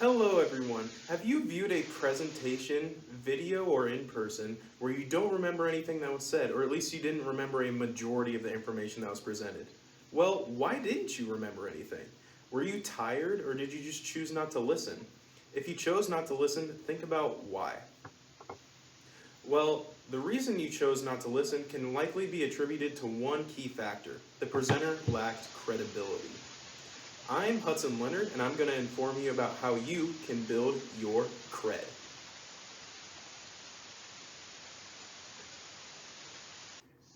Hello everyone. Have you viewed a presentation, video or in person, where you don't remember anything that was said, or at least you didn't remember a majority of the information that was presented? Well, why didn't you remember anything? Were you tired or did you just choose not to listen? If you chose not to listen, think about why. Well, the reason you chose not to listen can likely be attributed to one key factor. The presenter lacked credibility. I'm Hudson Leonard, and I'm going to inform you about how you can build your cred.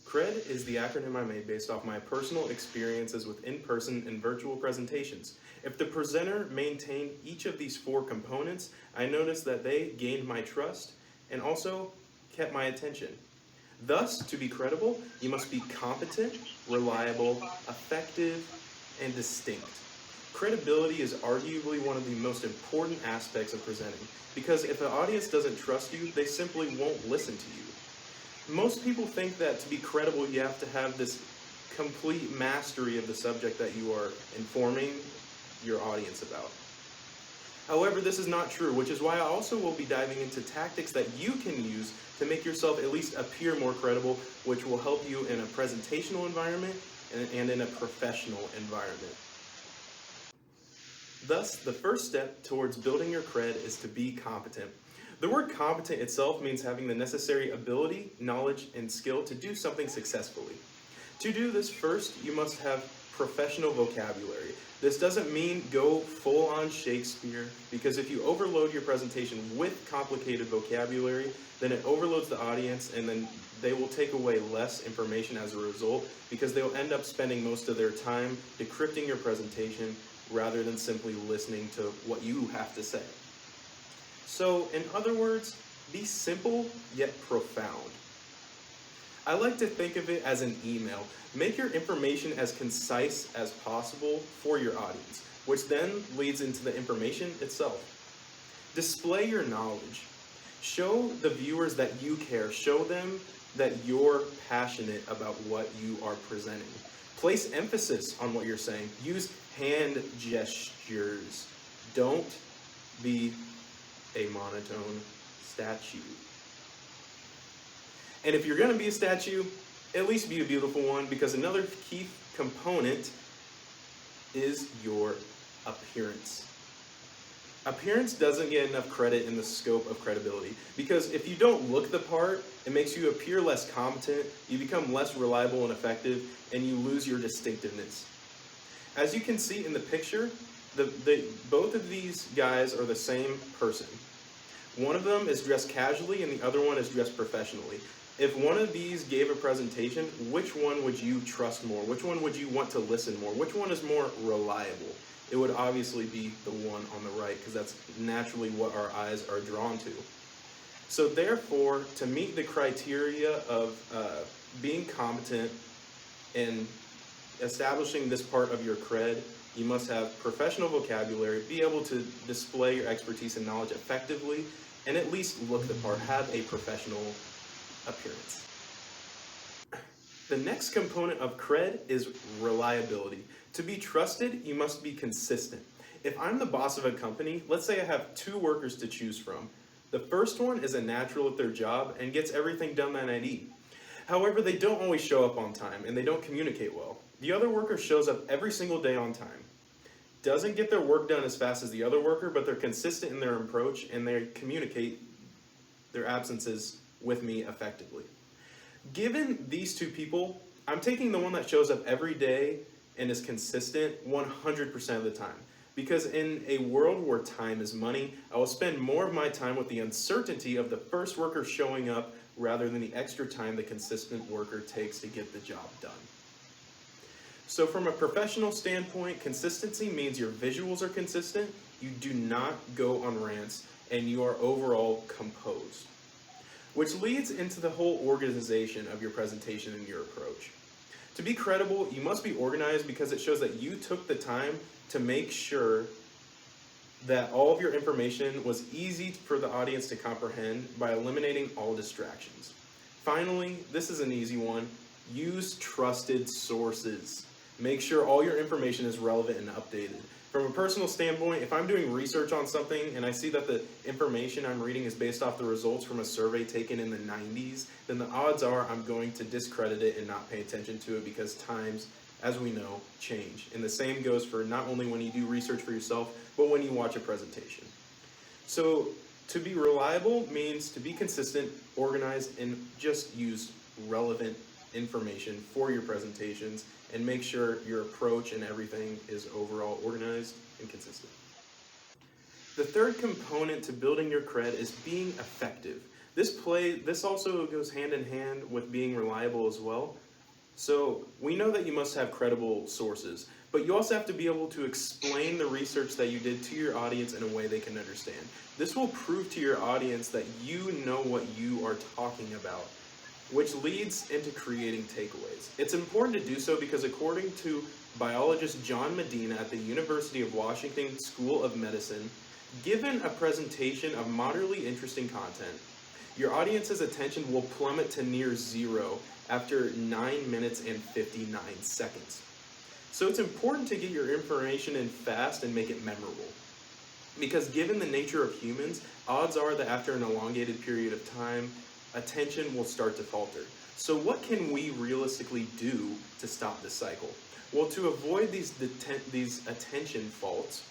CRED is the acronym I made based off my personal experiences with in-person and virtual presentations. If the presenter maintained each of these four components, I noticed that they gained my trust and also kept my attention. Thus, to be credible, you must be competent, reliable, effective, and distinct. Credibility is arguably one of the most important aspects of presenting, because if an audience doesn't trust you, they simply won't listen to you. Most people think that to be credible, you have to have this complete mastery of the subject that you are informing your audience about. However, this is not true, which is why I also will be diving into tactics that you can use to make yourself at least appear more credible, which will help you in a presentational environment and in a professional environment. Thus, the first step towards building your cred is to be competent. The word competent itself means having the necessary ability, knowledge, and skill to do something successfully. To do this, first, you must have professional vocabulary. This doesn't mean go full on Shakespeare, because if you overload your presentation with complicated vocabulary, then it overloads the audience and then they will take away less information as a result, because they'll end up spending most of their time decrypting your presentation rather than simply listening to what you have to say. So, in other words, be simple yet profound. I like to think of it as an email. Make your information as concise as possible for your audience, which then leads into the information itself. Display your knowledge. Show the viewers that you care. Show them that you're passionate about what you are presenting. Place emphasis on what you're saying. Use hand gestures. Don't be a monotone statue. And if you're going to be a statue, at least be a beautiful one, because another key component is your appearance. Appearance doesn't get enough credit in the scope of credibility, because if you don't look the part, it makes you appear less competent, you become less reliable and effective, and you lose your distinctiveness. As you can see in the picture, both of these guys are the same person. One of them is dressed casually and the other one is dressed professionally. If one of these gave a presentation, which one would you trust more? Which one would you want to listen more? Which one is more reliable? It would obviously be the one on the right, because that's naturally what our eyes are drawn to. So therefore, to meet the criteria of being competent and establishing this part of your cred, you must have professional vocabulary, be able to display your expertise and knowledge effectively, and at least look the part, have a professional appearance. The next component of cred is reliability. To be trusted, you must be consistent. If I'm the boss of a company, let's say I have two workers to choose from. The first one is a natural at their job and gets everything done that I need. However, they don't always show up on time and they don't communicate well. The other worker shows up every single day on time. Doesn't get their work done as fast as the other worker, but they're consistent in their approach and they communicate their absences with me effectively. Given these two people, I'm taking the one that shows up every day and is consistent 100% of the time. Because in a world where time is money, I will spend more of my time with the uncertainty of the first worker showing up rather than the extra time the consistent worker takes to get the job done. So from a professional standpoint, consistency means your visuals are consistent, you do not go on rants, and you are overall composed. Which leads into the whole organization of your presentation and your approach. To be credible, you must be organized, because it shows that you took the time to make sure that all of your information was easy for the audience to comprehend by eliminating all distractions. Finally, this is an easy one. Use trusted sources. Make sure all your information is relevant and updated. From a personal standpoint, if I'm doing research on something and I see that the information I'm reading is based off the results from a survey taken in the 90s, then the odds are I'm going to discredit it and not pay attention to it because times, as we know, change. And the same goes for not only when you do research for yourself, but when you watch a presentation. So to be reliable means to be consistent, organized, and just use relevant information for your presentations and make sure your approach and everything is overall organized and consistent. The third component to building your cred is being effective. This also goes hand in hand with being reliable as well. So we know that you must have credible sources, but you also have to be able to explain the research that you did to your audience in a way they can understand. This will prove to your audience that you know what you are talking about, which leads into creating takeaways. It's important to do so because according to biologist John Medina at the University of Washington School of Medicine, given a presentation of moderately interesting content, your audience's attention will plummet to near zero after 9 minutes and 59 seconds. So it's important to get your information in fast and make it memorable. Because given the nature of humans, odds are that after an elongated period of time, attention will start to falter. So what can we realistically do to stop this cycle? Well, to avoid these attention faults,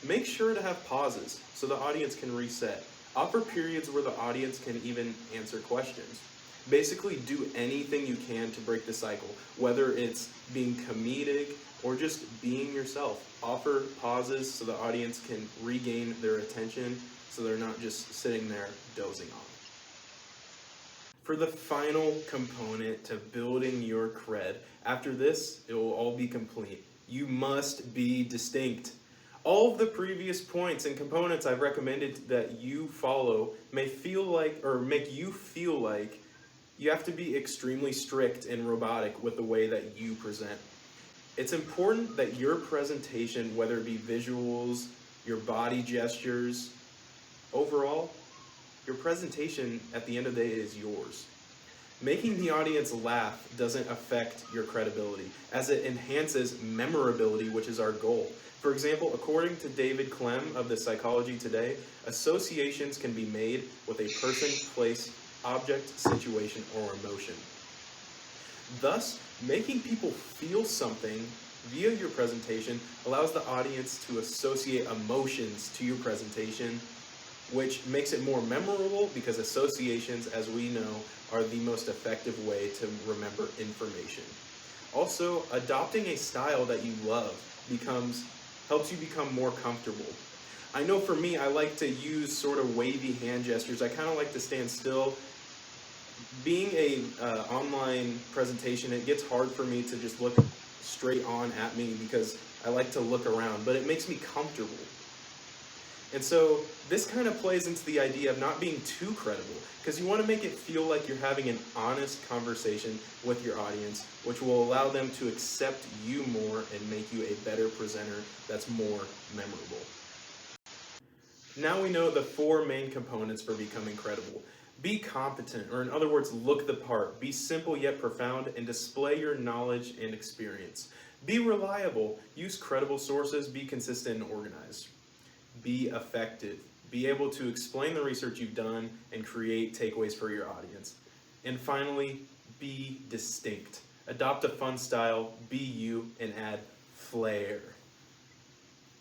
make sure to have pauses so the audience can reset. Offer periods where the audience can even answer questions. Basically, do anything you can to break the cycle, whether it's being comedic or just being yourself. Offer pauses so the audience can regain their attention so they're not just sitting there dozing off. For the final component to building your cred, after this, it will all be complete. You must be distinct. All of the previous points and components I've recommended that you follow may feel like, or make you feel like, you have to be extremely strict and robotic with the way that you present. It's important that your presentation, whether it be visuals, your body gestures, overall, your presentation at the end of the day is yours. Making the audience laugh doesn't affect your credibility, as it enhances memorability, which is our goal. For example, according to David Clem of the Psychology Today, associations can be made with a person, place, object, situation, or emotion. Thus, making people feel something via your presentation allows the audience to associate emotions to your presentation, which makes it more memorable because associations, as we know, are the most effective way to remember information. Also, adopting a style that you love helps you become more comfortable. I know for me, I like to use sort of wavy hand gestures. I kind of like to stand still. Being a online presentation, it gets hard for me to just look straight on at me because I like to look around, but it makes me comfortable. And so this kind of plays into the idea of not being too credible, because you want to make it feel like you're having an honest conversation with your audience, which will allow them to accept you more and make you a better presenter that's more memorable. Now we know the 4 main components for becoming credible. Be competent, or in other words, look the part. Be simple yet profound, and display your knowledge and experience. Be reliable. Use credible sources. Be consistent and organized. Be effective. Be able to explain the research you've done and create takeaways for your audience. And finally, be distinct. Adopt a fun style, be you, and add flair.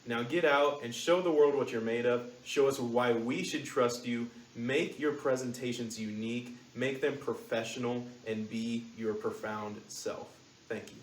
Now get out and show the world what you're made of. Show us why we should trust you. Make your presentations unique. Make them professional and be your profound self. Thank you.